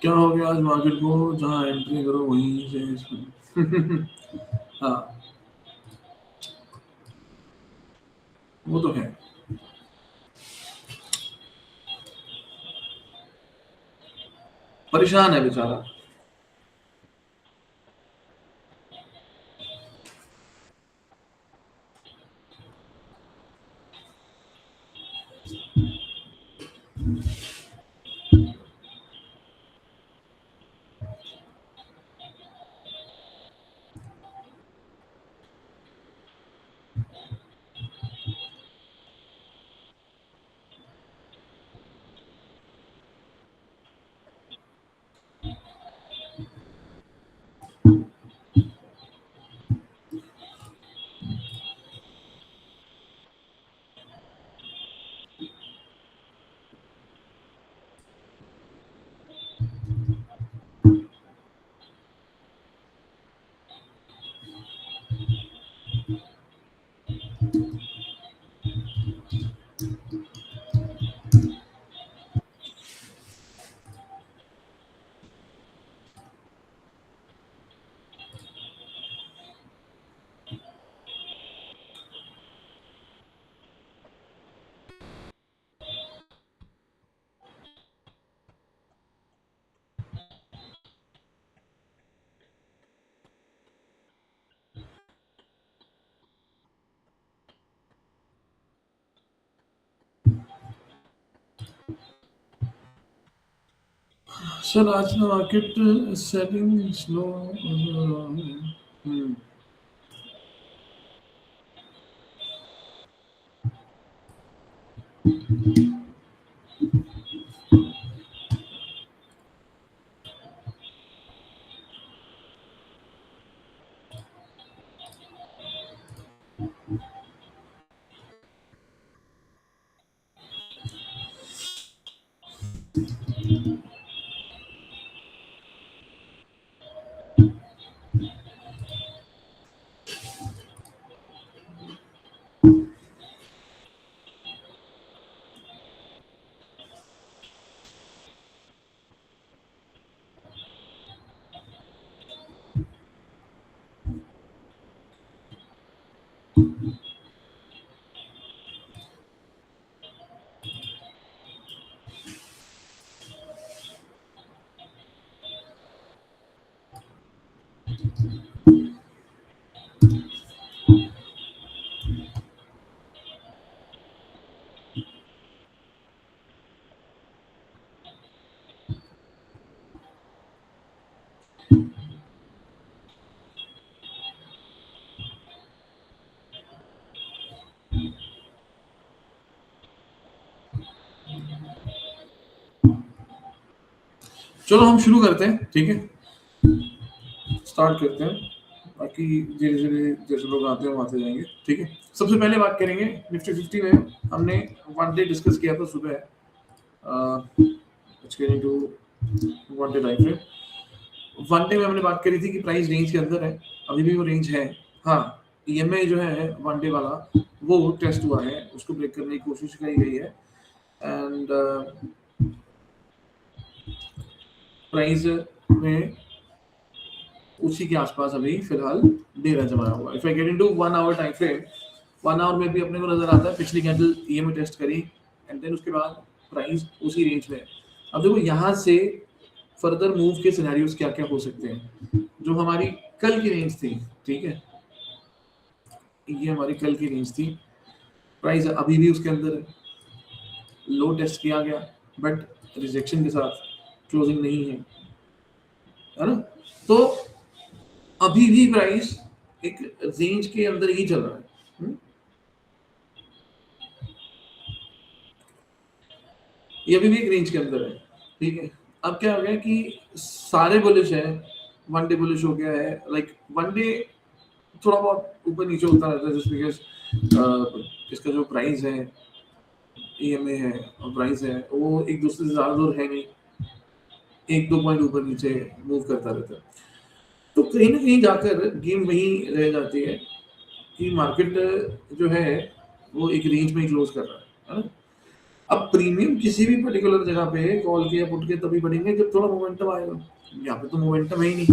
क्या हो गया आज मार्केट को, जहां एंट्री करो वहीं से हाँ वो तो है। परेशान है बेचारा। सर आज का मार्केट सेलिंग स्लो। चलो हम शुरू करते हैं, ठीक है, स्टार्ट करते हैं। बाकी धीरे धीरे जैसे लोग आते हैं वो आते जाएंगे, ठीक है। सबसे पहले बात करेंगे निफ्टी 50 में। हमने वन डे डिस्कस किया था सुबह। To one day time frame. One day में हमने बात करी थी कि प्राइस रेंज के अंदर है, अभी भी वो रेंज है। हाँ, ईएमआई जो है वन डे वाला वो टेस्ट हुआ है, उसको ब्रेक करने की कोशिश की गई है एंड प्राइस में उसी के आसपास अभी फिलहाल डेरा जमाया हुआ है। If I get into 1 hour time frame, 1 hour में भी अपने को नजर आता है पिछली कैंडल ईएमआई टेस्ट करी एंड देन उसके बाद प्राइस उसी रेंज में है। अब देखो यहाँ से फर्दर मूव के सिनेरियोस क्या क्या हो सकते हैं। जो हमारी कल की रेंज थी, ठीक है, ये हमारी कल की रेंज थी, प्राइस अभी भी उसके अंदर है। लो टेस्ट किया गया, बट रिजेक्शन के साथ क्लोजिंग नहीं है ना? तो अभी भी प्राइस एक रेंज के अंदर ही चल रहा है। ये अभी भी एक रेंज के अंदर है, ठीक है। अब क्या हो गया कि सारे बुलिश है, वन डे बुलिश हो गया है, लाइक वन डे थोड़ा बहुत ऊपर नीचे होता रहता है जस्ट बिकॉज इसका जो प्राइस है, ईएमए है और प्राइस है, वो एक दूसरे से ज्यादा दूर है नहीं, एक दो पॉइंट ऊपर नीचे मूव करता रहता है। तो कहीं ना कहीं जाकर गेम वही रह जाती है कि मार्केट जो है वो एक रेंज में ही क्लोज कर रहा है ना? अब प्रीमियम किसी भी पर्टिकुलर जगह पे कॉल के या पुट के तभी बढ़ेंगे जब थोड़ा मोमेंटम आएगा। यहाँ पे तो मोमेंटम है ही नहीं,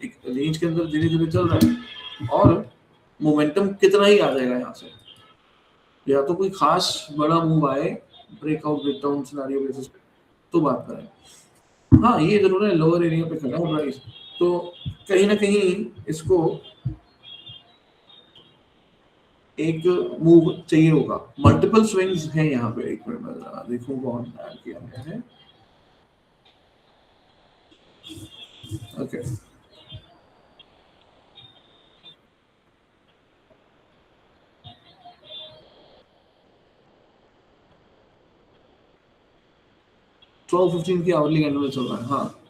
एक रेंज के अंदर धीरे धीरे चल रहा है और मोमेंटम कितना ही आ जाएगा यहाँ से, या तो कोई खास बड़ा मूव आए ब्रेकआउट ब्रेकडाउन सिनेरियो बेसिस पे तो बात करें। हाँ ये जरूर है लोअर एरिया पे खड़ा है प्राइस, तो कहीं ना कहीं इसको एक मूव चाहिए होगा। मल्टीपल स्विंग्स हैं यहाँ पे, एक मिनट में देखूं कौन ऐड किया गया है। ओके 12:15 की आवरली कैंडल में चल रहा है। हाँ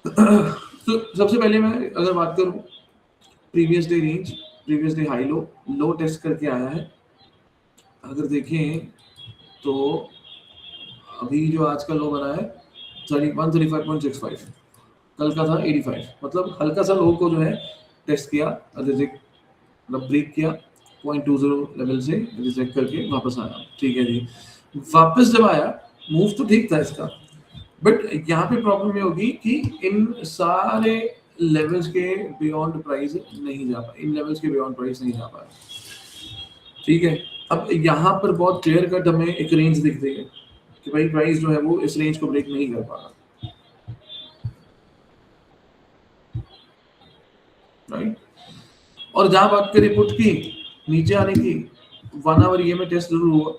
तो सबसे पहले मैं अगर बात करूं previous day range, previous day high low, low test करके आया है। अगर देखें तो अभी जो आज का लो बना है 135.65, कल का था 85, मतलब हल्का सा लो को जो है टेस्ट किया, रिजेक्ट मतलब ब्रेक किया 0.20 लेवल से रिजेक्ट करके वापस आया, ठीक है जी। वापस जब आया मूव तो ठीक था इसका, बट यहाँ पे प्रॉब्लम ये होगी कि इन सारे लेवल्स के बियॉन्ड प्राइस नहीं जा पाए, इन लेवल्स के बियॉन्ड प्राइस नहीं जा पाए, ठीक है। अब यहाँ पर बहुत क्लियर कट हमें एक रेंज दिख रही है कि भाई प्राइस जो है वो इस रेंज को ब्रेक नहीं कर पा रहा, राइट। और जहां बात करें पुट की नीचे आने की, 1 आवर ये में टेस्ट जरूर हुआ,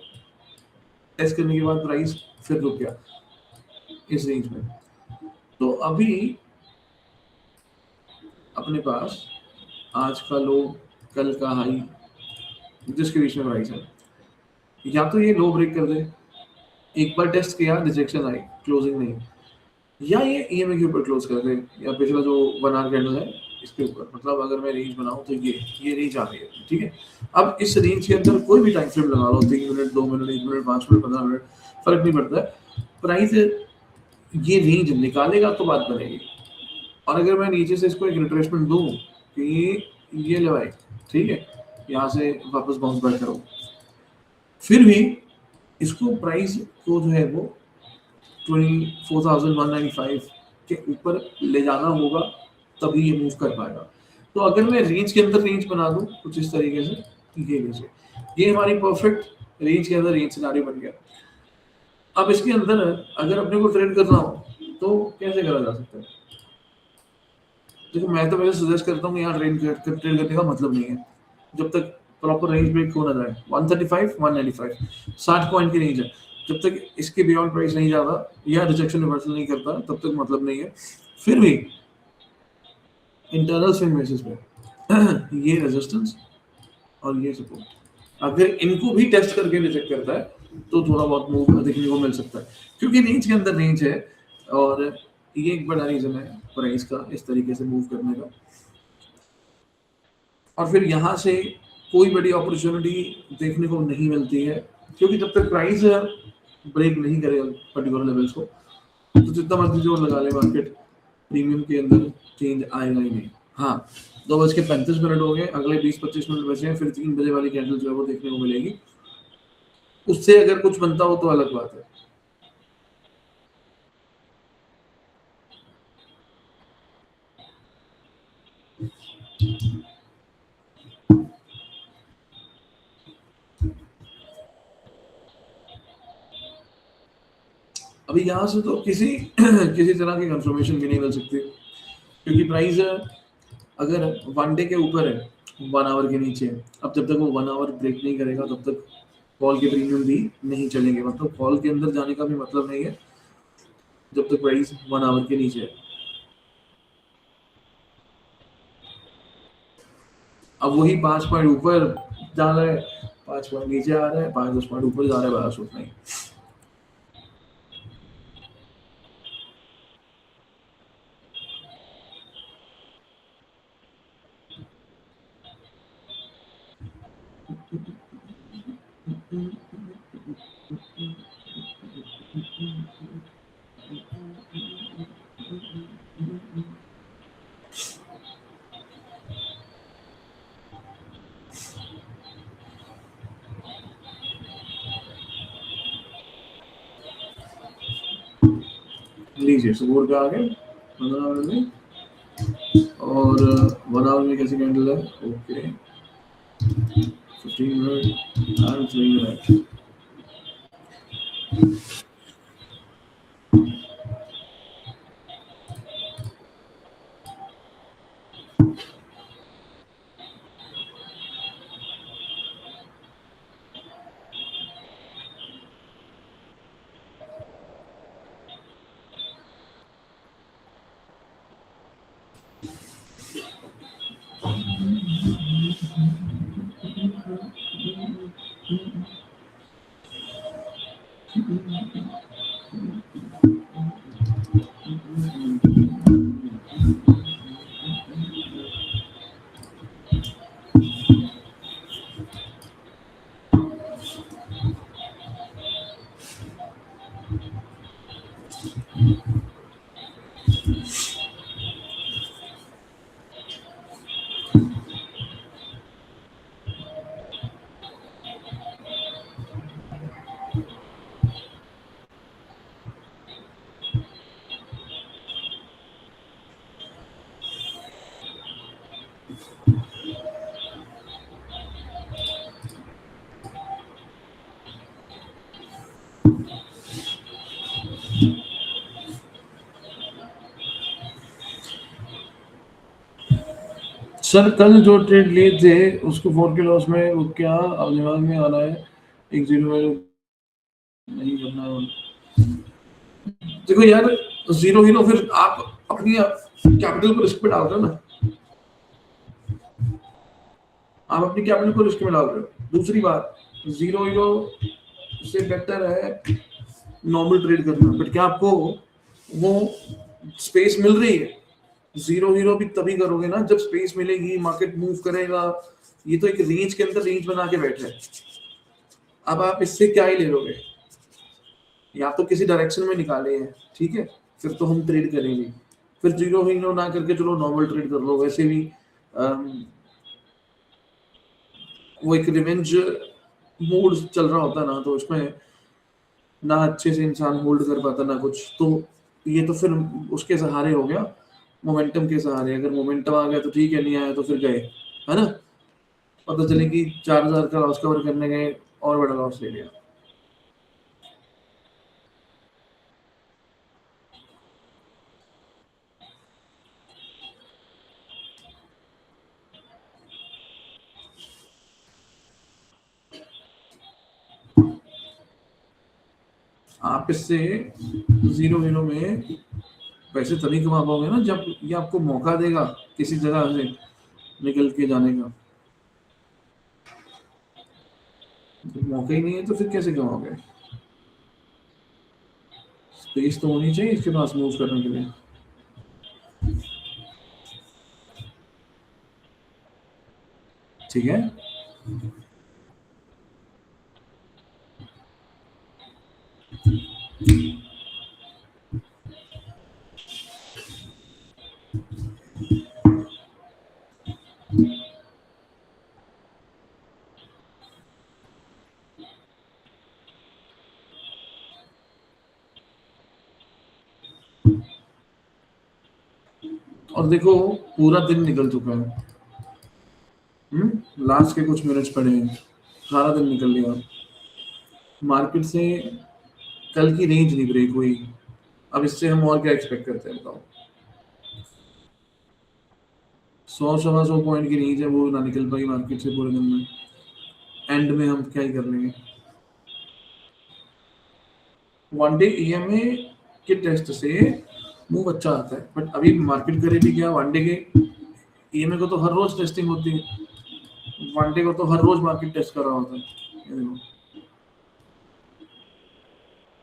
टेस्ट करने के बाद प्राइस फिर रुक गया इस रेंज में। तो अभी अपने पास आज का लो, कल का हाई, जिसके बीच में प्राइस है, या तो ये लो ब्रेक कर दे, एक बार टेस्ट किया रिजेक्शन आई, क्लोजिंग नहीं, या ये ईएमए के ऊपर क्लोज कर दे, या पिछला जो 1 आवर कैंडल है इसके ऊपर। मतलब अगर मैं रेंज बनाऊं तो ये रेंज आ रही है, ठीक है। अब इस रेंज के अंदर कोई भी टाइम फ्रेम लगा लो, 3 minute 2 minute 1 minute 5 minute 15 minute, फर्क नहीं पड़ता है, प्राइस ये रेंज निकालेगा तो बात बनेगी। और अगर मैं नीचे से इसको एक रिट्रेसमेंट दूं कि ये ले भाई, ठीक है, यहाँ से वापस बाउंस बैक करो, फिर भी इसको प्राइस को जो है वो 24,195 के ऊपर ले जाना होगा, तभी ये मूव कर पाएगा। तो अगर मैं रेंज के अंदर रेंज बना दूं कुछ इस तरीके से, ये लीजिए, ये हमारी परफेक्ट रेंज के अंदर रेंज सिनेरियो बन गया। अब इसके अंदर अगर अपने को ट्रेड करना हो तो कैसे करा जा सकता है? देखो मैं तो वैसे सजेस्ट करता हूँ यहाँ ट्रेड करने का मतलब नहीं है जब तक प्रॉपर रेंज ब्रेक हो ना जाए। 135 195 60 पॉइंट की रेंज है, जब तक इसके बियॉन्ड प्राइस नहीं जाता या रिजेक्शन रिवर्सल नहीं करता तब तक मतलब नहीं है। फिर भी इंटरनल स्विंग बेसिस पे ये रेजिस्टेंस और ये सपोर्ट अगर इनको भी टेस्ट करके रिजेक्ट करता है तो थोड़ा बहुत मूव देखने को मिल सकता है, क्योंकि रेंज के अंदर रेंज है और ये एक बड़ा रीजन है प्राइस का इस तरीके से मूव करने का। और फिर यहाँ से कोई बड़ी अपॉर्चुनिटी देखने को नहीं मिलती है, क्योंकि जब तक प्राइस ब्रेक नहीं करेगा पर्टिकुलर लेवल्स को तो जितना मर्जी जोर लगा ले मार्केट, प्रीमियम के अंदर चेंज आएगा ही नहीं। हाँ 2:35 हो गए, अगले 20-25 मिनट बचे हैं, फिर 3 बजे वाली कैंडल जो है वो देखने को मिलेगी, उससे अगर कुछ बनता हो तो अलग बात है। अभी यहाँ से तो किसी किसी तरह की कंफर्मेशन भी नहीं मिल सकती, क्योंकि प्राइस अगर 1 डे के ऊपर है 1 आवर के नीचे, अब जब तक वो 1 आवर ब्रेक नहीं करेगा तब तक कॉल के प्रीमियम भी नहीं चलेंगे, मतलब कॉल के अंदर जाने का भी मतलब नहीं है जब तक प्राइस 1 आवर के नीचे है। अब वही 5 पॉइंट ऊपर जा रहा है, 5 पॉइंट नीचे आ रहा है, 5-10 पॉइंट ऊपर जा रहा है, बड़ा सूट नहीं। लीजिए सपोर्ट पे आ गए 15 आवर में, और 1 आवर में कैसे कैंडल है, okay 15 minute and 3 minute. Sir कल जो ट्रेड लिए थे उसको 4 के लॉस में, वो क्या अब दिमाग में आ रहा है, 1-0 नहीं करना है। देखो यार 0-0 फिर आप अपनी कैपिटल को रिस्क में डाल रहे हो ना, आप अपनी कैपिटल को रिस्क में डाल रहे हो। दूसरी बात 0-0 से बेटर है नॉर्मल ट्रेड करना, बट क्या आपको वो स्पेस मिल रही है? 0-0 भी तभी करोगे ना जब स्पेस मिलेगी, मार्केट मूव करेगा। ये तो एक रेंज के अंदर रेंज बना के बैठे हैं, अब आप इससे क्या ही ले लोगे? या तो किसी डायरेक्शन में निकाले हैं, ठीक है, फिर तो हम ट्रेड करेंगे। फिर 0-0 ना करके चलो नॉर्मल ट्रेड कर लो। वैसे भी वो एक रिवेंज मूड चल रहा होता ना, तो उसमें ना अच्छे से इंसान होल्ड कर पाता ना कुछ, तो ये तो फिर उसके सहारे हो गया, मोमेंटम के सहारे। अगर मोमेंटम आ गया तो ठीक है, नहीं आया तो फिर गए, है ना। पता चले कि 4000 का लॉस कवर करने गए और बड़ा लॉस ले लिया। आप इससे 0-0 में पैसे तभी कमा पाओगे ना जब ये आपको मौका देगा किसी जगह से निकल के जाने का। जब मौका ही नहीं है तो फिर कैसे कमाओगे? स्पेस तो होनी चाहिए इसके पास मूव करने के लिए। ठीक है, और देखो पूरा दिन निकल चुका है। लास्ट के कुछ मिनट्स पड़े हैं, सारा दिन निकल लिया। मार्केट से कल की रेंज नहीं ब्रेक हुई, अब इससे हम और क्या एक्सपेक्ट करते हैं बताओ? 100-125 पॉइंट की रेंज है, वो ना निकल पाई मार्केट से पूरे दिन में, एंड में हम क्या ही कर लेंगे? वन डे ईएमए के टेस्ट से मूव अच्छा आता है, बट अभी मार्केट करेगी क्या? वन डे के ईएमए को तो हर रोज टेस्टिंग होती है, वन डे को तो हर रोज मार्केट टेस्ट कर रहा होता है। ये देखो,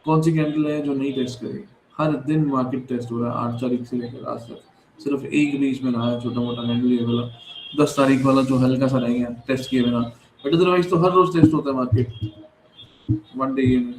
कौन सी कैंडल है जो नहीं टेस्ट करेगी? हर दिन मार्केट टेस्ट हो रहा है, 8 तारीख से लेकर आज तक। सिर्फ एक बीच में रहा है छोटा मोटा कैंडल ये वाला, 10 तारीख वाला जो हल्का सा रह गया टेस्ट किए बिना, बट अदरवाइज तो हर रोज टेस्ट होता है मार्केट वन डे ये में।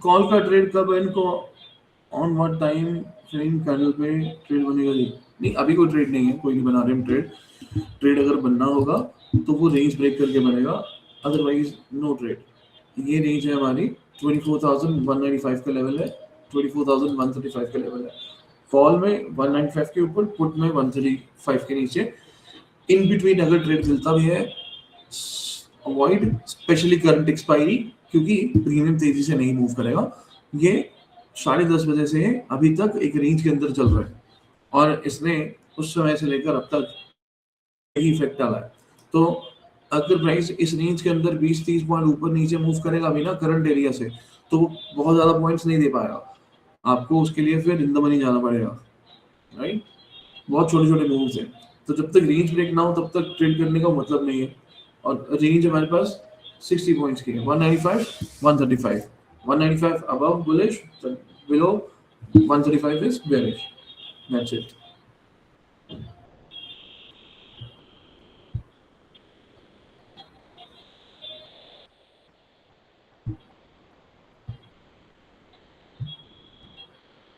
कॉल का ट्रेड कब है इनको? On what time frame candle पे ट्रेड बनेगा? जी नहीं, अभी कोई ट्रेड नहीं है, कोई नहीं बना रहे हम ट्रेड। ट्रेड अगर बनना होगा तो वो रेंज ब्रेक करके बनेगा, अदरवाइज नो ट्रेड। ये रेंज है हमारी 24,195 का लेवल है, 24,135 का लेवल है। कॉल में 195 के ऊपर, पुट में 135 के नीचे। इन बिटवीन अगर ट्रेड मिलता भी है, अवॉइड स्पेशली करंट एक्सपायरी, क्योंकि प्रीमियम तेजी से नहीं मूव करेगा। ये 10:30 बजे से अभी तक एक रेंज के अंदर चल रहा है, और इसने उस समय से लेकर अब तक यही इफेक्ट डाला है। तो अगर प्राइस इस रेंज के अंदर 20-30 पॉइंट ऊपर नीचे मूव करेगा अभी ना करंट एरिया से, तो वो बहुत ज्यादा पॉइंट्स नहीं दे पाएगा आपको, उसके लिए फिर इन द मनी जाना पड़ेगा, राइट? बहुत छोटे छोटे मूव्स हैं, तो जब तक रेंज ब्रेक ना हो तब तक ट्रेड करने का मतलब नहीं है। और रेंज हमारे पास 60 पॉइंट्स की है, 195 135, 195 above bullish, below 135 is bearish, that's it.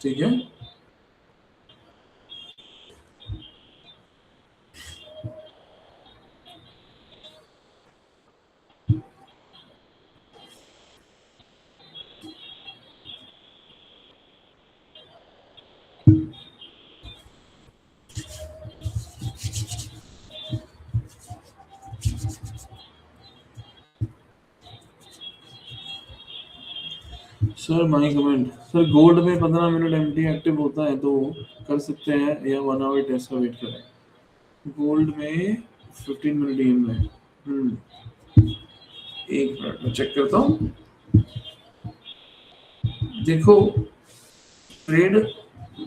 ठीक है, sir my comment, sir gold में 15 मिनट एमटी एक्टिव होता है तो कर सकते हैं, या 1 आवर टेस्ट का वेट करें? गोल्ड में 15 मिनट एम में, एक मिनट में चेक करता हूँ। देखो, ट्रेड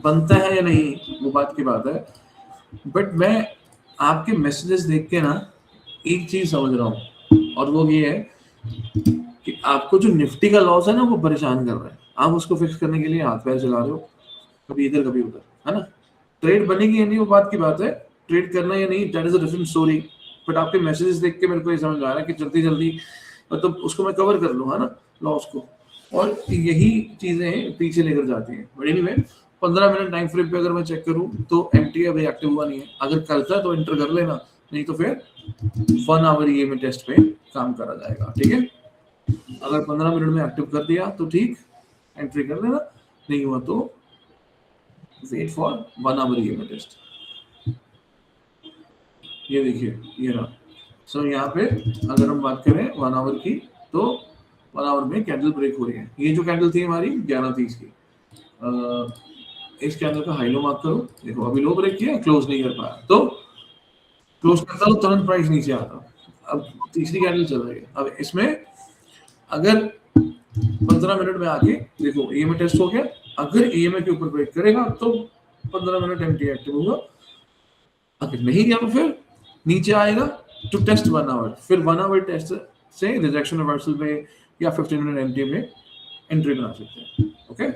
बनता है या नहीं वो बात की बात है, बट मैं आपके मैसेजेस देख के ना एक चीज समझ रहा हूँ, और वो ये है कि आपको जो निफ्टी का लॉस है ना वो परेशान कर रहा है, आप उसको फिक्स करने के लिए हाथ पैर चला रहे हो, कभी इधर कभी उधर, है ना? ट्रेड बनेगी या नहीं वो बात की बात है, ट्रेड करना या नहीं that is a different story. But आपके मैसेजेस देख के मेरे को ये समझ आ रहा है कि जल्दी जल्दी मतलब उसको मैं कवर कर लूँ, है ना, लॉस को, और यही चीजें पीछे लेकर जाती हैं। But anyway, 15 minute time frame पे अगर मैं चेक करूँ तो एमटी अभी एक्टिव हुआ नहीं है, अगर करता है तो एंटर कर लेना, नहीं तो फिर 1 आवर ये में टेस्ट पे काम करा जाएगा, ठीक है? अगर 15 मिनट में एक्टिव कर दिया तो ठीक, एंट्री कर लेना, नहीं हुआ तो वेट फॉर 1 आवर ये में टेस्ट। ये देखिए, ये रहा। सो यहाँ पे अगर हम बात करें 1 आवर की, तो 1 आवर में कैंडल ब्रेक हो रही है। ये जो कैंडल थी हमारी 11:30 की, इस कैंडल का हाई लो मार्क करो, देखो अभी लो ब्रेक किया, क्लोज नहीं कर पाया, तो क्लोज करता तो तुरंत प्राइस नीचे आता। अब तीसरी कैंडल चल रही है, अब इसमें अगर 15 मिनट में आके देखो ईएमए टेस्ट हो गया, अगर ईएमए के ऊपर ब्रेक करेगा तो 15 मिनट एमटी एक्टिव होगा, अगर नहीं गया तो फिर नीचे आएगा टू टेस्ट 1 आवर, फिर 1 आवर टेस्ट से रिजेक्शन रिवर्सल पे या 15 मिनट एमटी में एंट्री बना सकते हैं। ओके,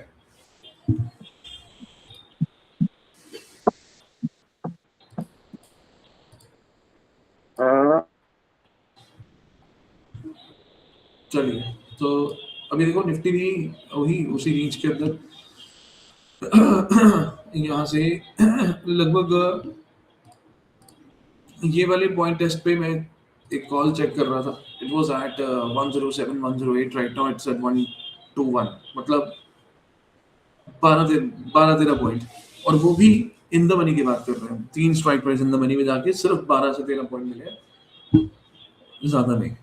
चलिए, तो अभी देखो निफ्टी भी वही उसी रेंज के अंदर यहाँ से लगभग ये वाले पॉइंट टेस्ट पे मैं एक कॉल चेक कर रहा था, it was at 107 108, right now it's at 121, मतलब 12-13 पॉइंट, और वो भी इन द मनी की बात कर रहे हैं। 3 strike price in the money में जाके सिर्फ 12 से 13 पॉइंट मिले, ज्यादा नहीं।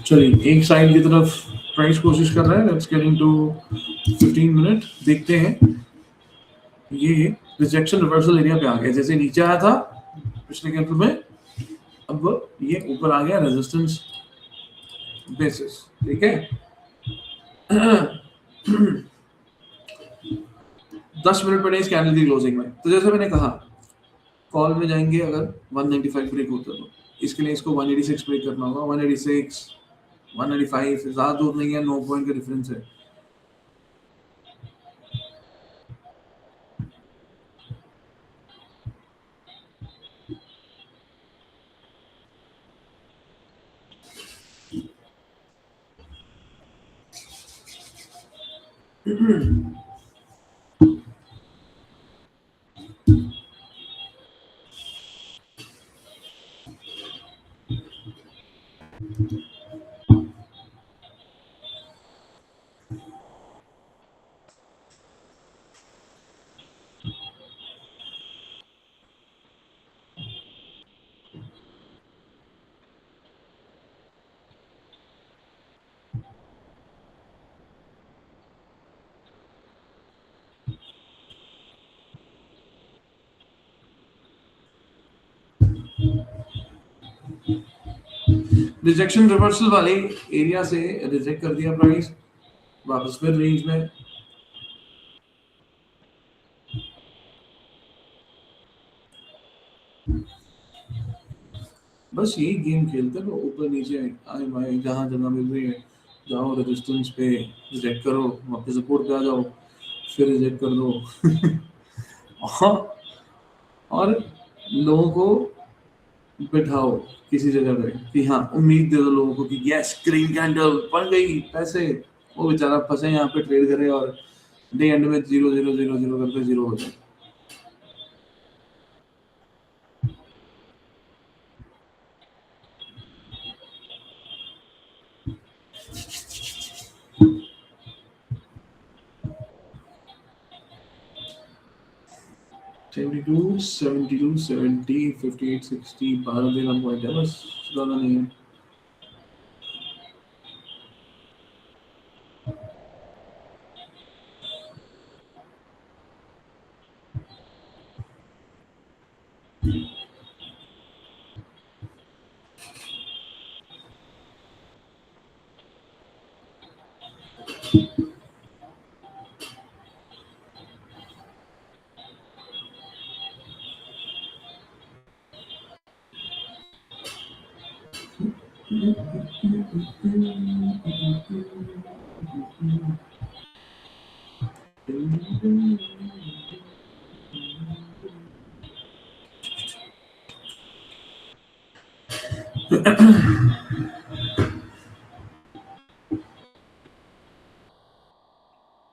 चलिए एक साइड की तरफ प्राइस कोशिश कर रहा है, लेट्स गेट इनटू 15 मिनट, देखते हैं। ये रिजेक्शन रिवर्सल एरिया पे आ गया, जैसे नीचे आया था पिछले कैंडल में, अब ये ऊपर आ गया रेजिस्टेंस बेसिस, ठीक है। 10 मिनट पड़े इस कैंडल की क्लोजिंग में, तो जैसे मैंने कहा कॉल में जाएंगे अगर 195 ब्रेक होता है तो इसके लिए इसको 186 ब्रेक करना होगा, 186 195 ज्यादा दूर नहीं है, 9 पॉइंट का डिफरेंस है। रिजेक्शन रिवर्सल वाले एरिया से रिजेक्ट कर दिया प्राइस, वापस फिर रेंज में। बस यही गेम खेलते रहो, ऊपर नीचे आए भाई, जहाँ जगह मिल रही है जाओ, रेजिस्टेंस पे रिजेक्ट करो, वापस सपोर्ट पे आ जाओ, फिर रिजेक्ट कर दो। और लोगों को बिठाओ किसी जगह पे कि हाँ, उम्मीद दे दो लोगों को कि यस ग्रीन कैंडल बन गई, पैसे, वो बेचारा फंसे यहाँ पे ट्रेड करे और डे एंड में 0 0 0 0 करके 0 हो जाए। 72, 72, 70, 58, 60, 12 दिन पॉइंट है बस, ज़्यादा नहीं है।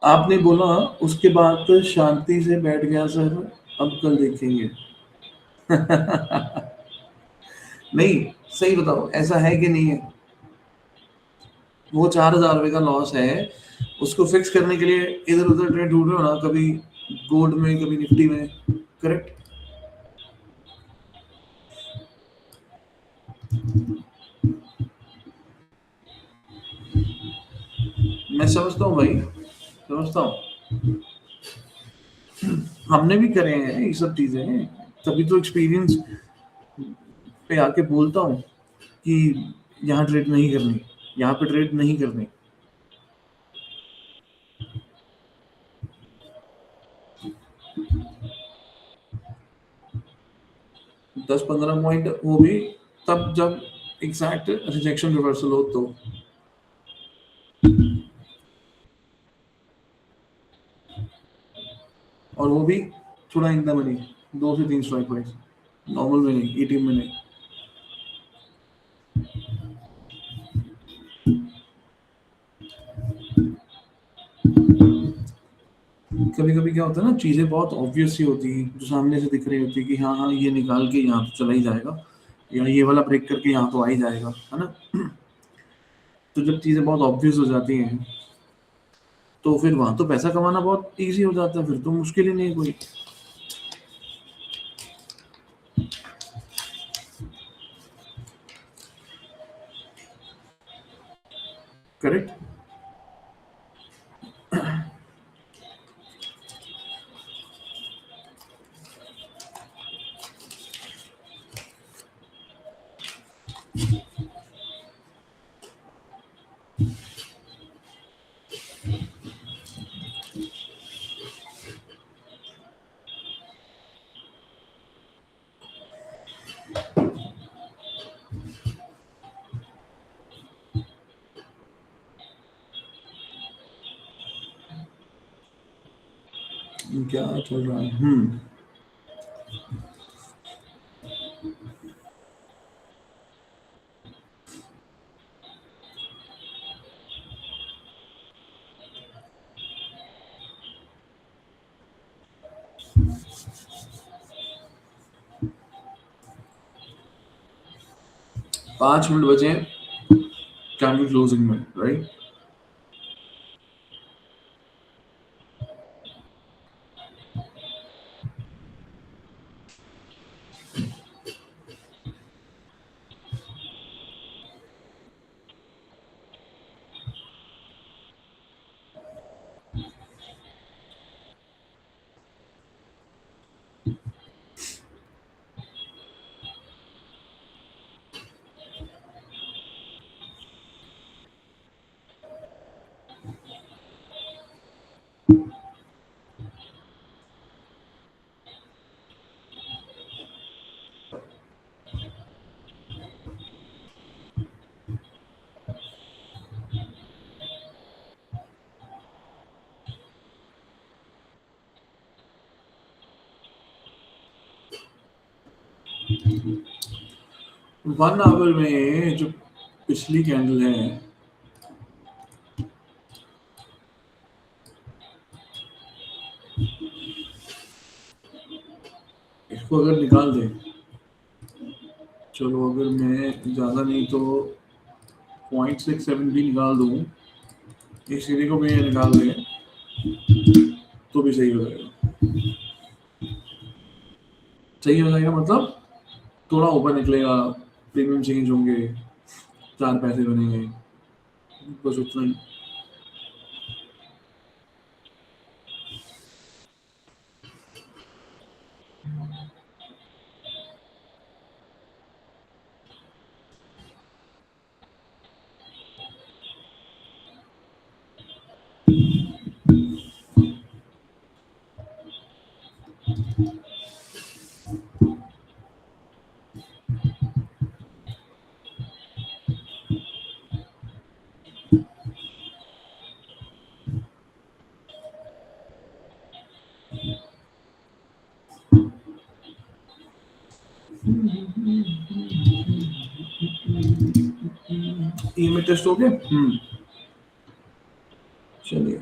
आपने बोला उसके बाद तो शांति से बैठ गया सर, अब कल देखेंगे। नहीं, सही बताओ ऐसा है कि नहीं है? वो 4,000 रुपए का लॉस है, उसको फिक्स करने के लिए इधर उधर ट्रेड ढूंढ रहे हो ना, कभी गोल्ड में कभी निफ्टी में, करेक्ट? मैं समझता हूँ भाई, समझता हूँ, हमने भी करे हैं ये सब चीजें, तभी तो एक्सपीरियंस पे आके बोलता हूँ कि यहाँ ट्रेड नहीं करनी, यहाँ पे ट्रेड नहीं करनी। 10-15 पॉइंट वो भी तब जब एग्जैक्ट रिजेक्शन रिवर्सल हो तो। और वो भी थोड़ा इन द मनी, 2 से 3 स्ट्राइक प्राइस, नॉर्मल में नहीं, एटीएम में नहीं। कभी कभी क्या होता है ना, चीजें बहुत ऑब्वियस सी होती है, जो सामने से दिख रही होती है कि हाँ हाँ ये निकाल के यहाँ तो चला ही जाएगा, या ये वाला ब्रेक करके यहाँ तो आ ही जाएगा, है ना? तो जब चीजें बहुत ऑब्वियस हो जाती हैं तो फिर वहां तो पैसा कमाना बहुत इजी हो जाता है, फिर तो मुश्किल ही नहीं है कोई। करेक्ट। क्या चल रहा है? 5 मिनट बचे कैंडल क्लोजिंग में, राइट? वन आवर में जो पिछली कैंडल है, इसको अगर निकाल दें, चलो अगर मैं ज़्यादा नहीं तो 0.67 भी निकाल दूँ, इस सीढ़ी को भी निकाल दें तो भी सही हो जाएगा। सही हो जाएगा मतलब थोड़ा ऊपर निकलेगा, प्रीमियम चेंज होंगे, 4 पैसे बनेंगे, बस उतना ही। ईएमआई टेस्ट हो गया। चलिए,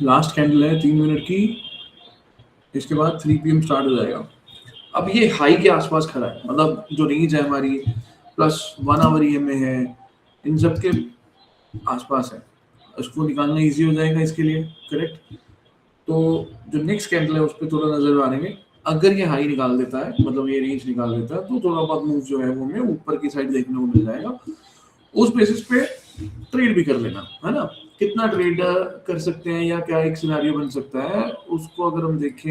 लास्ट कैंडल है 3 मिनट की, इसके बाद 3 PM स्टार्ट हो जाएगा। अब ये हाई के आसपास खड़ा है, मतलब जो रेंज है हमारी प्लस 1 आवर ईएमए है, इन सब के आसपास है। उसको निकालना इजी हो जाएगा इसके लिए, करेक्ट। तो जो नेक्स्ट कैंडल है उस पर थोड़ा नजर मारेंगे। अगर ये हाई निकाल देता है, मतलब ये रेंज निकाल देता है, तो थोड़ा बहुत मूव जो है वो हमें ऊपर की साइड देखने को मिल जाएगा। उस बेसिस पे ट्रेड भी कर लेना है ना। कितना ट्रेड कर सकते हैं या क्या एक सिनेरियो बन सकता है, उसको अगर हम देखें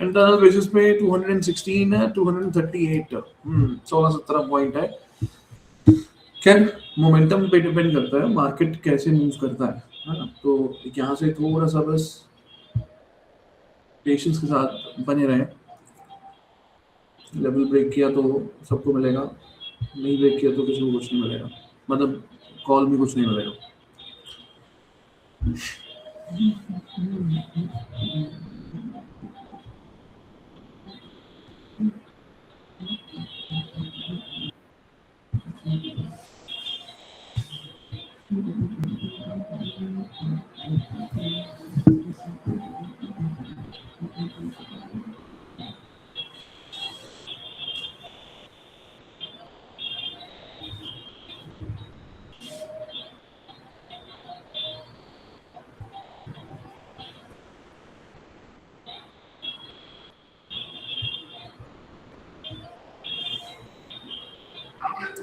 इंटरनल बेसिस पे 216 है, 238, 16-17 पॉइंट है। खैर, मोमेंटम पे डिपेंड करता है मार्केट कैसे मूव करता है ना। तो यहाँ से थोड़ा सा बस पेशेंस के साथ बने रहें। लेवल ब्रेक किया तो सबको मिलेगा, नहीं ब्रेक किया तो किसी को कुछ नहीं मिलेगा, मतलब कॉल में कुछ नहीं मिलेगा।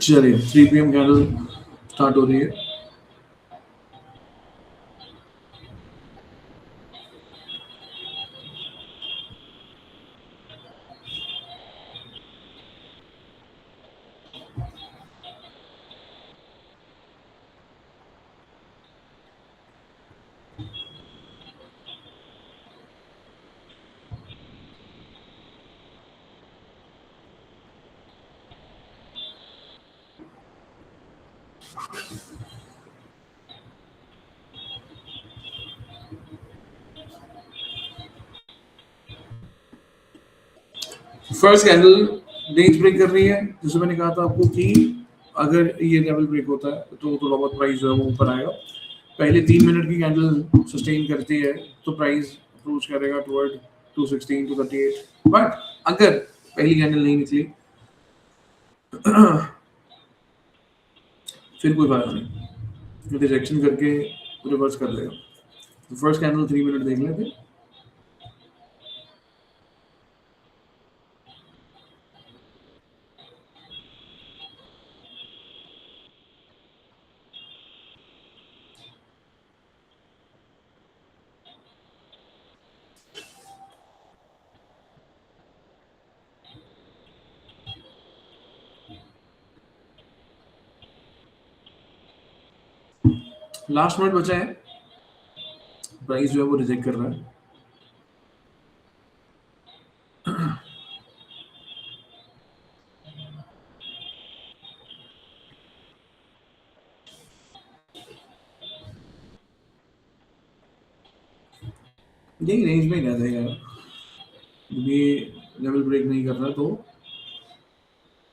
चलिए, 3 PM कैंडल स्टार्ट हो रही है। फर्स्ट कैंडल रेंज ब्रेक कर रही है, जैसे मैंने कहा था आपको कि अगर ये लेवल ब्रेक होता है तो थोड़ा बहुत प्राइस जो है वो ऊपर आएगा। पहले 3 मिनट की कैंडल सस्टेन करती है तो प्राइस अप्रोच करेगा टुवर्ड 216 238। बट अगर पहली कैंडल नहीं निकली फिर कोई फायदा नहीं, रिजेक्शन करके रिवर्स कर देगा। तो फर्स्ट कैंडल 3 मिनट देख लेते। लास्ट मिनट बचा है, प्राइस जो है वो रिजेक्ट कर रहा है। यही रेंज में रहता है यार, ये लेवल ब्रेक नहीं कर रहा तो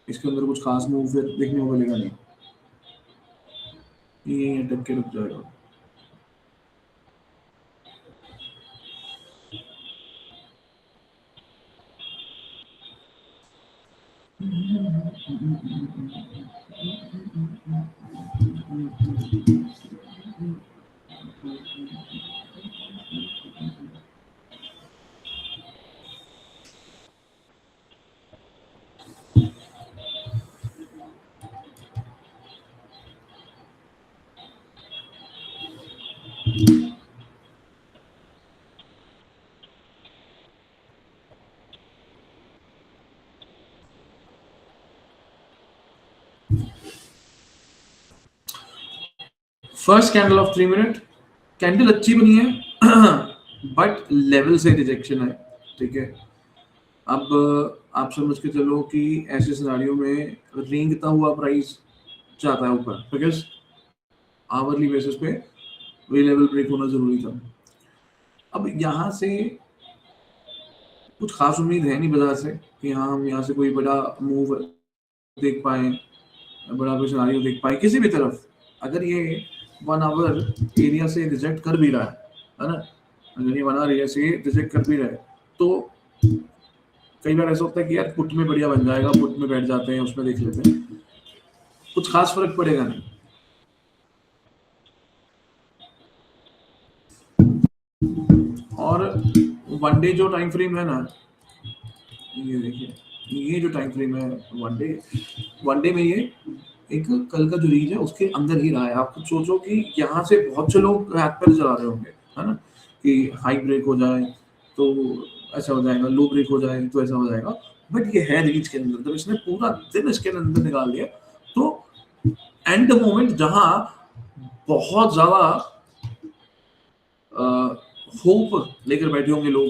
इसके अंदर कुछ खास मूव फिर देखने को मिलेगा नहीं, ये अटक के रुक जाएगा। First candle of 3 minute, candle अच्छी बनी है बट लेवल से रिजेक्शन है, ठीक है। अब आप समझ के चलो कि ऐसे सिनारियो में रेंगता हुआ प्राइस जाता है ऊपर, बिकॉज आवरली बेसिस पे वही लेवल ब्रेक होना जरूरी था। अब यहाँ से कुछ खास उम्मीद है नहीं बाजार से कि हाँ हम यहाँ से कोई बड़ा मूव देख पाए, बड़ा कोई सिनारियो देख पाए किसी भी तरफ। अगर ये 1 आवर एरिया से रिजेक्ट कर भी रहा है ना, अगर ये 1 आवर एरिया से रिजेक्ट कर भी रहा है तो कई बार ऐसा होता है कि यार पुट में बढ़िया बन जाएगा, पुट में बैठ जाते हैं, उसमें देख लेते हैं, कुछ खास फर्क पड़ेगा नहीं। और वन डे जो टाइम फ्रेम है ना, ये देखिए, ये जो टाइम फ्रेम है वन डे में ये एक कल का जो रीच है उसके अंदर ही रहा है। आप कुछ सोचो कि यहाँ से बहुत से लोग हाथ पर चला रहे होंगे, है ना, कि हाई ब्रेक हो जाए तो ऐसा हो जाएगा, लो ब्रेक हो जाए तो ऐसा हो जाएगा, बट ये है रीच के अंदर, तो इसने पूरा दिन इसके अंदर निकाल दिया। तो एंड मोमेंट जहां बहुत ज्यादा होप लेकर बैठे होंगे लोग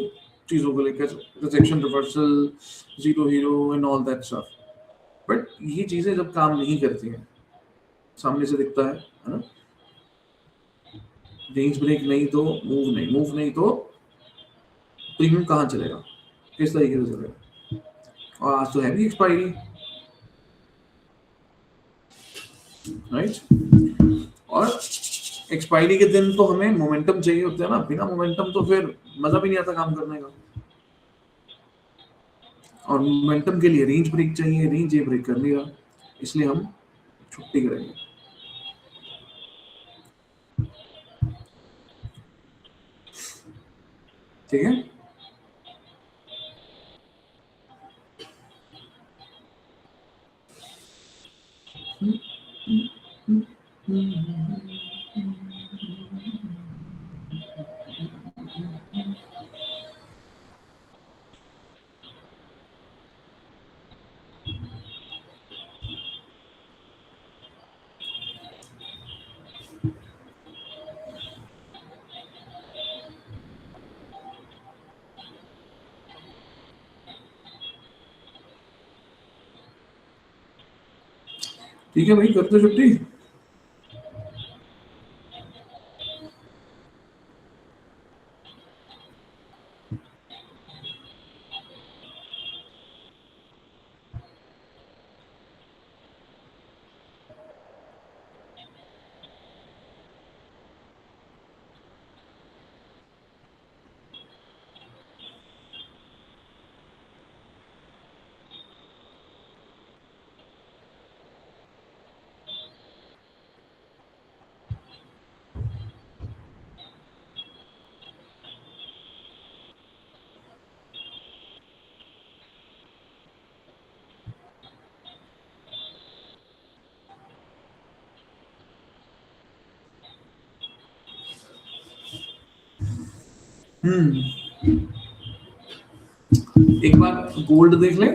चीजों को लेकर, rejection, reversal, zero hero and all that stuff, but ये चीजें जब काम नहीं करती हैं, सामने से दिखता है ना, रेंज ब्रेक नहीं तो मूव नहीं, मूव नहीं तो प्रीमियम कहाँ चलेगा, किस तरीके से चलेगा। और आज तो है भी एक्सपायरी, राइट, और एक्सपायरी के दिन तो हमें मोमेंटम चाहिए होता है ना, बिना मोमेंटम तो फिर मजा भी नहीं आता काम करने का। और मोमेंटम के लिए रेंज ब्रेक चाहिए, रेंज ये ब्रेक कर लिया, इसलिए हम छुट्टी करेंगे। ठीक है, ठीक है भाई, करते छुट्टी। एक बार गोल्ड देख ले।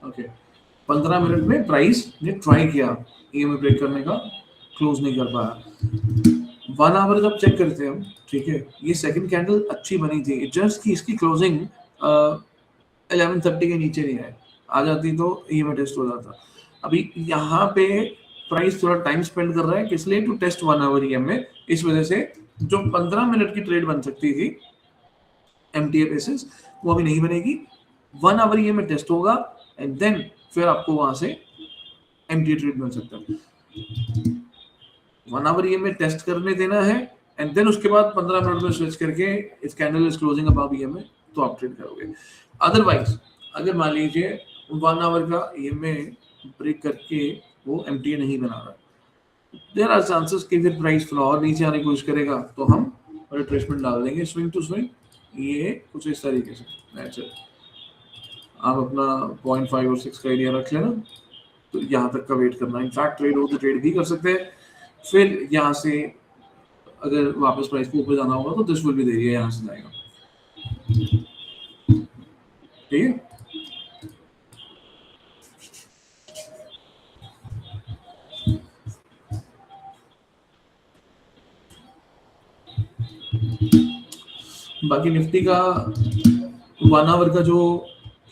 ओके, 15 मिनट में प्राइस ने ट्राई किया ईएमआई ब्रेक करने का, क्लोज नहीं कर पाया। 1 आवर जब चेक करते हैं हम, ठीक है, ये सेकंड कैंडल अच्छी बनी थी, जस्ट कि इसकी क्लोजिंग 11:30 के नीचे नहीं आए, आ जाती तो ये में टेस्ट हो जाता। अभी यहाँ पे प्राइस थोड़ा टाइम स्पेंड कर रहा है, किस लिए? टू टेस्ट 1 आवर ईएम में। इस वजह से जो 15 मिनट की ट्रेड बन सकती थी एमटीए बेसिस, वो अभी नहीं बनेगी। 1 आवर ईएम में टेस्ट होगा एंड देन फिर आपको वहां से एमटीए ट्रेड बन सकता है। 1 आवर ईएम में टेस्ट करने देना है एंड देन उसके बाद 15 मिनट में स्विच करके इस candle is closing above EM में तो आप ट्रेड करोगे। अदरवाइज अगर मान लीजिए 1 आवर का ईएम में ब्रेक करके वो एमटीए नहीं बना रहा, देयर आर चांसेस कि फिर प्राइस फ्लोर नीचे आने की कोशिश करेगा तो हम रिट्रेसमेंट डाल देंगे स्विंग टू स्विंग। ये कुछ इस तरीके से नेचर, आप अपना 0.5 और 6 का एरिया रख लेना, तो यहाँ तक का वेट करना। इनफैक्ट ट्रेड हो तो ट्रेड भी कर सकते हैं, फिर यहाँ से अगर वापस प्राइस को ऊपर जाना होगा तो दिस विल भी देरिए यहाँ से जाएगा, ठीक है। बाकी निफ्टी का 1 आवर का जो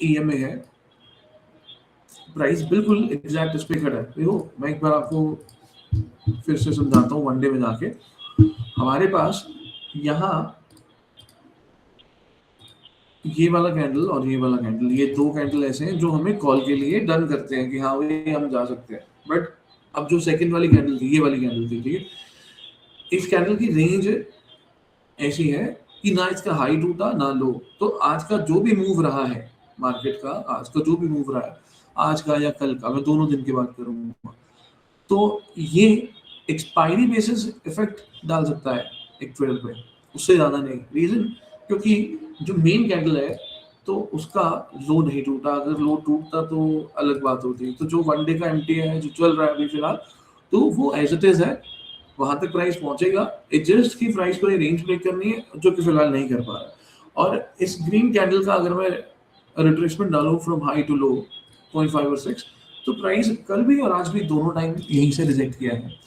ईएमए है, प्राइस बिल्कुल एग्जैक्ट इस पे खड़ा है। देखो मैं एक बार आपको फिर से समझाता हूँ, वन डे में जाके हमारे पास यहाँ ये वाला कैंडल और ये वाला कैंडल, ये दो कैंडल ऐसे हैं जो हमें कॉल के लिए डन करते हैं कि हाँ भाई हम जा सकते हैं। बट अब जो सेकंड वाली कैंडल थी, ये वाली कैंडल थी, ठीक है, इस कैंडल की रेंज ऐसी है कि ना इसका हाई टूटा ना लो। तो आज का जो भी मूव रहा है मार्केट का, आज का जो भी मूव रहा है, आज का या कल का, मैं दोनों दिन की बात करूंगा, तो ये एक्सपायरी बेसिस इफेक्ट डाल सकता है एक ट्रेडर पे, उससे ज्यादा नहीं। रीजन क्योंकि जो मेन कैंडल है तो उसका लो नहीं टूटा, अगर लो टूटता तो अलग बात होती। तो जो वन डे का एमटी है जो चल रहा है अभी फिलहाल, तो वो एज इट इज है, वहां तक प्राइस पहुंचेगा। जस्ट की प्राइस को रेंज ब्रेक करनी है जो कि फिलहाल नहीं कर पा रहा। और इस ग्रीन कैंडल का अगर मैं रिट्रेसमेंट डालूं फ्रॉम हाई टू लो 0.5 और 6, तो प्राइस कल भी और आज भी दोनों टाइम यहीं से रिजेक्ट किया है।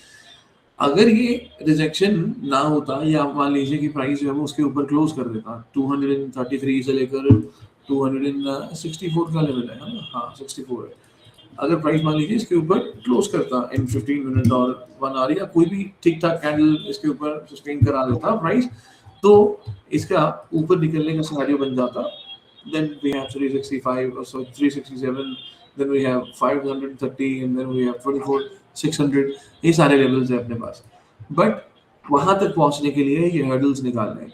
अगर ये रिजेक्शन ना होता या मान लीजिए कि प्राइस जो है वो उसके ऊपर क्लोज कर देता 233 से लेकर 264 का लेवल है ना, हाँ 64 है, अगर प्राइस मान लीजिए इसके ऊपर क्लोज करता इन 15 मिनट और 1 आवर या कोई भी ठीक ठाक कैंडल इसके ऊपर सस्टेन करा देता प्राइस, तो इसका ऊपर निकलने का सिनेरियो बन जाता। then we have 365 or so 367, then we have 530 and then we have 24,600, ये सारे लेवल्स है अपने पास। बट वहां तक पहुंचने के लिए ये हर्डल्स निकालने हैं।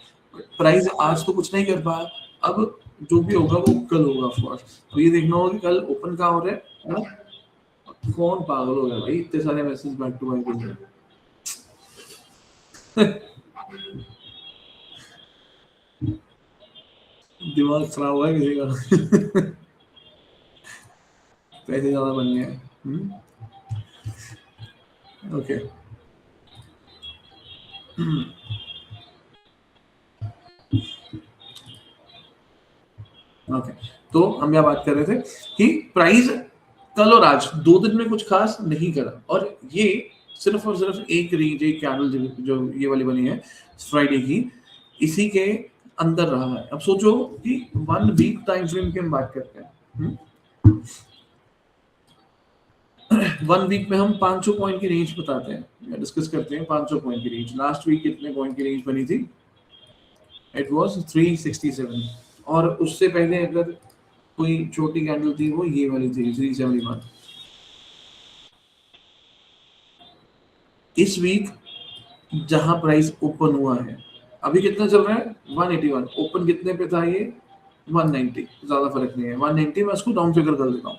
प्राइस आज तो कुछ नहीं कर पाया, अब जो भी होगा वो कल होगा ऑफ कोर्स। तो ये देखना होगा कि कल ओपन कहाँ हो रहा है ना? कौन पागल हो गया भाई, इतने सारे मैसेज बैक टू बैक हो गए। दिमाग खराब हुआ है किसी का? पैसे ज्यादा बन गए। ओके, ओके, तो हम क्या बात कर रहे थे कि प्राइस कल और आज 2 दिन में कुछ खास नहीं करा, और ये सिर्फ और सिर्फ एक रेंज, एक कैंडल जो ये वाली बनी है फ्राइडे की, इसी के अंदर रहा है। अब सोचो कि 1 वीक टाइम फ्रेम की हम बात करते हैं, 1 वीक में हम 500 पॉइंट की रेंज बताते हैं, डिस्कस करते हैं 500 पॉइंट की रेंज। लास्ट वीक कितने पॉइंट की रेंज बनी थी? इट वाज 367, और उससे पहले अगर कोई छोटी कैंडल थी वो ये वाली थी 371। इस वीक जहां प्राइस ओपन हुआ है अभी कितना चल रहा है? 181। ओपन कितने पे था ये? 190, ज्यादा फर्क नहीं है। 190 में इसको डाउन फिगर कर देता हूँ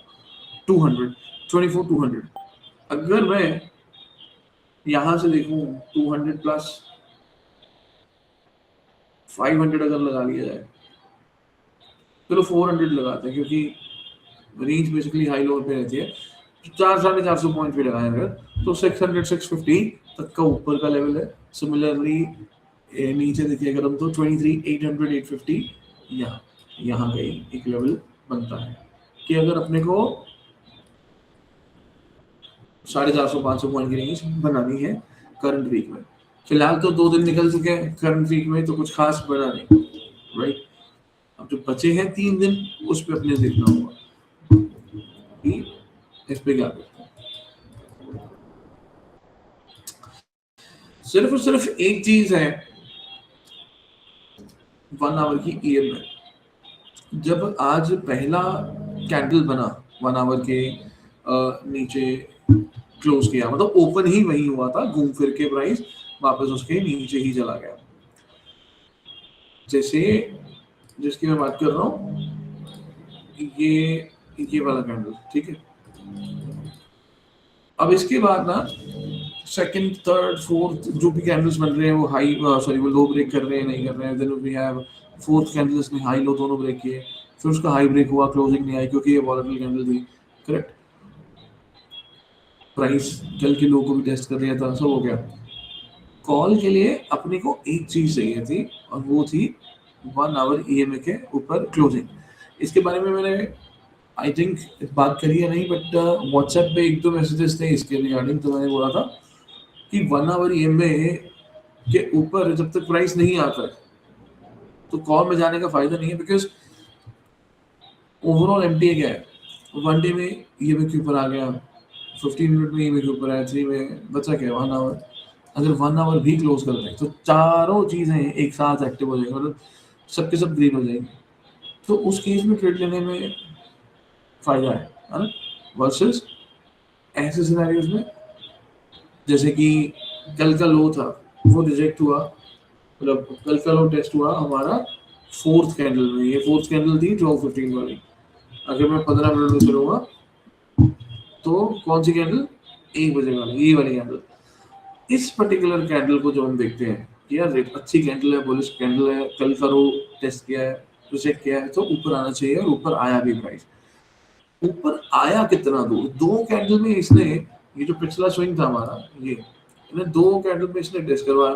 200, 24,200। अगर मैं यहां से देखूं 200 प्लस 500 अगर लगा लिया जाए, चलो 400 लगाते हैं क्योंकि रेंज बेसिकली हाई लोअर पे रहती है, 400-450 पॉइंट पे लगाए अगर, तो 600-650 तक का ऊपर का लेवल है। सिमिलरली नीचे देखिए अगर हम, तो 23,800-850 यहाँ कहीं एक लेवल बनता है कि अगर अपने को 450-500 पॉइंट की रेंज बनानी है करंट वीक में। फिलहाल तो 2 दिन निकल चुके हैं करंट वीक में, तो कुछ खास बना नहीं, राइट। अब जो बचे हैं 3 दिन उस पे अपने देखना होगा कि इस पे क्या करते हैं। सिर्फ और सिर्फ एक चीज है 1 आवर की EM में। जब आज पहला कैंडल बना 1 आवर के नीचे क्लोज किया, मतलब ओपन ही वही हुआ था, घूम फिर के प्राइस वापस उसके नीचे ही चला गया। जैसे जिसकी मैं बात कर रहा हूँ, ये वाला कैंडल, ठीक है। अब इसके बाद ना सेकंड, थर्ड, फोर्थ जो भी कैंडल्स बन रहे हैं वो हाई, सॉरी वो लो ब्रेक कर रहे हैं, नहीं कर रहे हैं। Then we have fourth candles ने हाई लो दोनों ब्रेक किए, फिर उसका हाई ब्रेक हुआ, क्लोजिंग नहीं आई क्योंकि ये वॉलेटाइल कैंडल थी, करेक्ट। प्राइस कल के लो को भी टेस्ट कर रहा था, सब हो गया। कॉल के लिए अपने को एक चीज चाहिए थी और वो थी 1 आवर EMA के ऊपर क्लोजिंग। इसके बारे में मैंने आई थिंक बात करी है नहीं, बट व्हाट्सएप पे 1-2 मैसेजेस थे इसके रिगार्डिंग, तो मैंने बोला था कि 1 आवर EMA के ऊपर जब तक प्राइस नहीं आता है तो कॉल में जाने का फायदा नहीं है, बिकॉज ओवरऑल MTA क्या है, 1 डे में EMA के ऊपर आ गया, 15 मिनट में EMA के ऊपर आया, 3 में बचा क्या 1 आवर। अगर 1 आवर भी क्लोज कर दें तो चारों चीजें एक साथ एक्टिव हो जाएंगी, मतलब सबके सब ग्रीन हो जाएंगे। तो उस केस में ट्रेड लेने में फायदा है ना, वर्सेस ऐसे सिनेरियोज में जैसे कि कल का लो था वो रिजेक्ट हुआ, मतलब कल का लो टेस्ट हुआ हमारा फोर्थ कैंडल में, ये फोर्थ कैंडल थी 12:15 वाली। अगर मैं 15 मिनट में चलूंगा तो कौन सी कैंडल, 1 बजे वाली, ये वाली कैंडल। इस पर्टिकुलर कैंडल को जो हम देखते हैं कि यार अच्छी कैंडल है, बुलिश कैंडल है, कल का रो टेस्ट किया है, रिजेक्ट किया है, तो ऊपर आना चाहिए, और ऊपर आया भी प्राइस। ऊपर आया कितना दूर, 2 कैंडल में इसने, ये जो पिछला स्विंग था हमारा, ये इन्हें 2 कैंडल में इसने टेस्ट करवाया,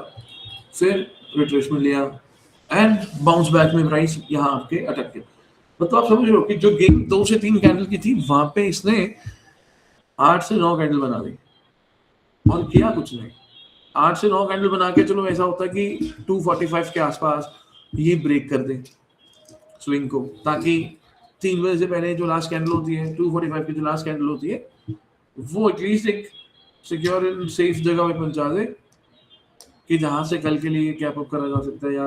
फिर रिट्रेसमेंट लिया एंड बाउंस बैक में प्राइस यहाँ आपके अटक गया। मतलब आप समझ रहे हो कि जो गेम 2 से 3 कैंडल की थी वहां पे इसने 8 से 9 कैंडल बना दी और किया कुछ नहीं। 8 से 9 कैंडल बना के चलो ऐसा होता है कि 245 के आसपास ये ब्रेक कर दे स्विंग को, ताकि 3 बजे से पहले जो लास्ट कैंडल होती है, 245 की जो लास्ट कैंडल होती है, वो एटलीस्ट एक सिक्योर एंड सेफ जगह पे पहुंचा दे कि जहां से कल के लिए कैप अप करा जा सकता है, या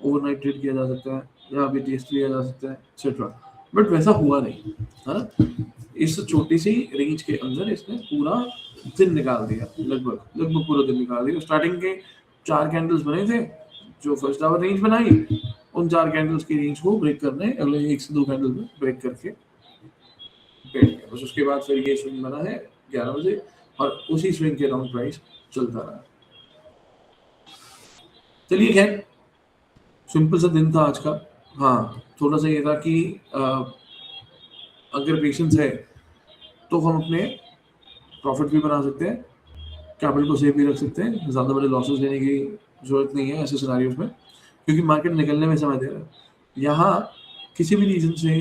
ओवरनाइट ट्रेड किया जा सकता है, या अभी टेस्ट लिया जा सकता है, एक्सेट्रा। बट वैसा हुआ नहीं, है ना। इस छोटी सी रेंज के अंदर इसने पूरा दिन निकाल दिया, लगभग पूरा दिन निकाल दिया। स्टार्टिंग के 4 कैंडल्स बने थे जो फर्स्ट आवर रेंज बनाई, उन 4 कैंडल्स की रेंज को ब्रेक करने अगले 1 से 2 कैंडल में ब्रेक करके बैठ गया। बस उसके बाद फिर ये स्विंग बना है 11 बजे, और उसी स्विंग के राउंड प्राइस चलता रहा। चलिए खैर, सिंपल सा दिन था आज का। हाँ, थोड़ा सा ये था कि अगर पेशेंस है तो हम अपने प्रॉफिट भी बना सकते हैं, कैपिटल को सेफ भी रख सकते हैं, ज़्यादा बड़े लॉसेस लेने की जरूरत नहीं है ऐसे सिनेरियोज में, क्योंकि मार्केट निकलने में समय दे रहा है। यहाँ किसी भी रीजन से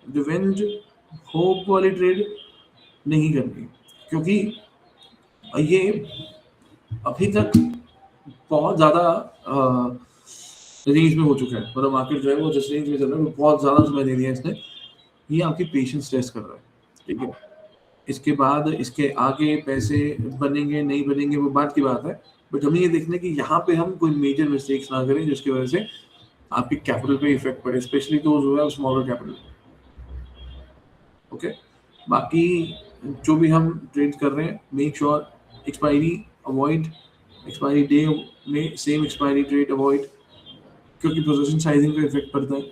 रिवेंज होप वाली ट्रेड नहीं करनी, क्योंकि ये अभी तक बहुत ज़्यादा रेंज में हो चुका है, मतलब मार्केट जो है वो जिस रेंज में चल रहा है, बहुत ज़्यादा समय दे दिया है इसने। ये आपकी पेशेंस टेस्ट कर रहा है, ठीक है। इसके बाद इसके आगे पैसे बनेंगे नहीं बनेंगे वो बात की बात है, बट हमें ये देखना है कि यहाँ पे हम कोई मेजर मिस्टेक्स ना करें जिसकी वजह से आपके कैपिटल पे इफेक्ट पड़े, स्पेशली तो जो है स्मॉलर कैपिटल। ओके, बाकी जो भी हम ट्रेड कर रहे हैं, make sure expiry avoid, expiry day में सेम एक्सपायरी ट्रेड अवॉइड, क्योंकि पोजीशन साइजिंग पे इफेक्ट पड़ता है।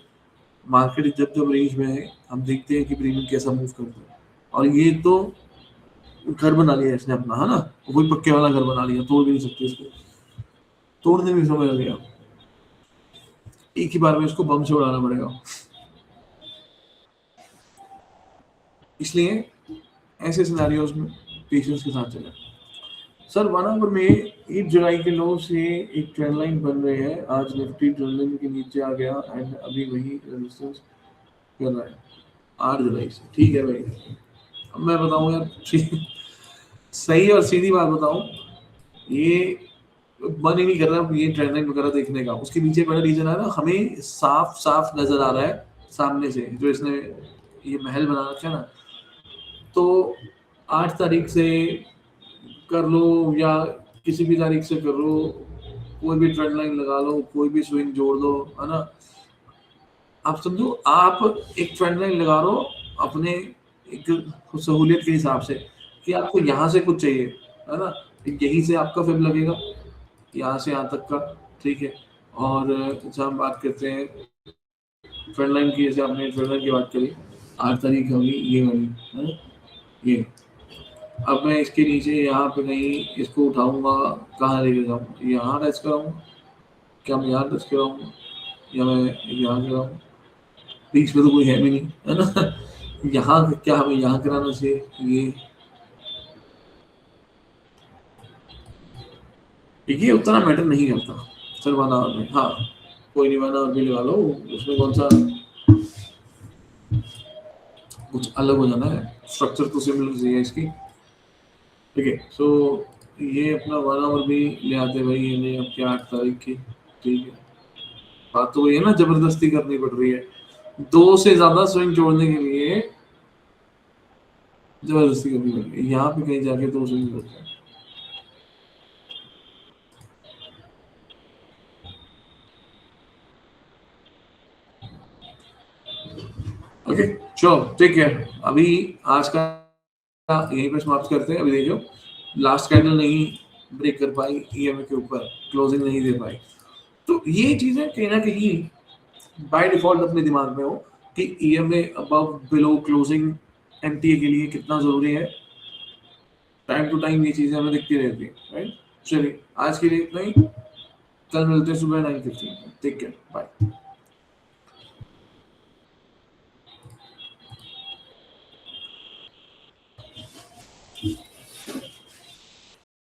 मार्केट जब रेंज में है हम देखते हैं कि प्रीमियम कैसा मूव करता है, और ये तो घर बना लिया इसने अपना, है ना, कोई पक्के वाला घर बना लिया, तोड़ भी नहीं सकते इसको, तोड़ने में समय लगेगा, एक ही बार में इसको बम से उड़ाना पड़ेगा। इसलिए ऐसे सिनेरियोज में पेशेंस के साथ चलें। सर 1 आवर में 8 जुलाई के लो से एक ट्रेंड लाइन बन रही है, आज निफ्टी ट्रेंड लाइन के नीचे आ गया एंड अभी वही रेजिस्टेंस कर रहा है 8 जुलाई से, ठीक है भाई। अब मैं बताऊं यार सही और सीधी बात बताऊं, ये मन ही नहीं कर रहा ये ट्रेंड लाइन वगैरह देखने का। उसके पीछे बड़ा रीजन है ना, हमें साफ साफ नजर आ रहा है सामने से जो इसने ये महल बना रखा है ना। तो 8 तारीख से कर लो या किसी भी तारीख से कर लो, कोई भी ट्रेंड लाइन लगा लो, कोई भी स्विंग जोड़ दो, है ना। आप समझो, आप एक ट्रेंड लाइन लगा लो अपने एक सहूलियत के हिसाब से कि आपको यहाँ से कुछ चाहिए, है ना। यहीं से आपका फिर लगेगा यहाँ से यहाँ तक का, ठीक है। और जब हम बात करते हैं ट्रेंड लाइन की, जैसे आपने ट्रेंड लाइन की बात करी, 8 तारीख होगी ये वाली, है ना, ये। अब मैं इसके नीचे यहाँ पे कहीं इसको उठाऊंगा, कहाँ लेके जाऊँ, यहाँ टच कराऊँ, क्या मैं यहाँ टच कराऊँ या मैं यहाँ कराऊँ, बीच में तो कोई है भी नहीं, है ना। यहाँ क्या हमें यहाँ कराना चाहिए, ये उतना मैटर नहीं करता। सर 1 आवर में, हाँ कोई नहीं, 1 आवर भी लगा लो, उसमें कौन सा कुछ अलग हो जाना है, स्ट्रक्चर तो सिमिलर चाहिए इसकी, ठीक है। सो ये अपना 1 आवर भी ले आते भाई, ये नहीं अब क्या 8 तारीख की, ठीक है। बात तो वही है ना, जबरदस्ती करनी पड़ रही है, 2 से ज्यादा स्विंग जोड़ने के लिए जबरदस्ती करनी पड़ रही है, यहाँ पे कहीं जाके 2 स्विंग जोड़ते हैं। ओके चलो ठीक है, अभी आज का यहीं पे समाप्त करते हैं। अभी देखो, लास्ट कैंडल नहीं ब्रेक कर पाई ईएमए के ऊपर, क्लोजिंग नहीं दे पाई, तो ये चीजें कहीं ना कहीं बाय डिफॉल्ट अपने दिमाग में हो कि EMA above below closing MTA के लिए कितना जरूरी है। टाइम टू टाइम ये चीजें हमें दिखती रहती है, राइट। चलिए आज के लिए इतना ही, कल मिलते हैं सुबह 9:15। Take care, bye.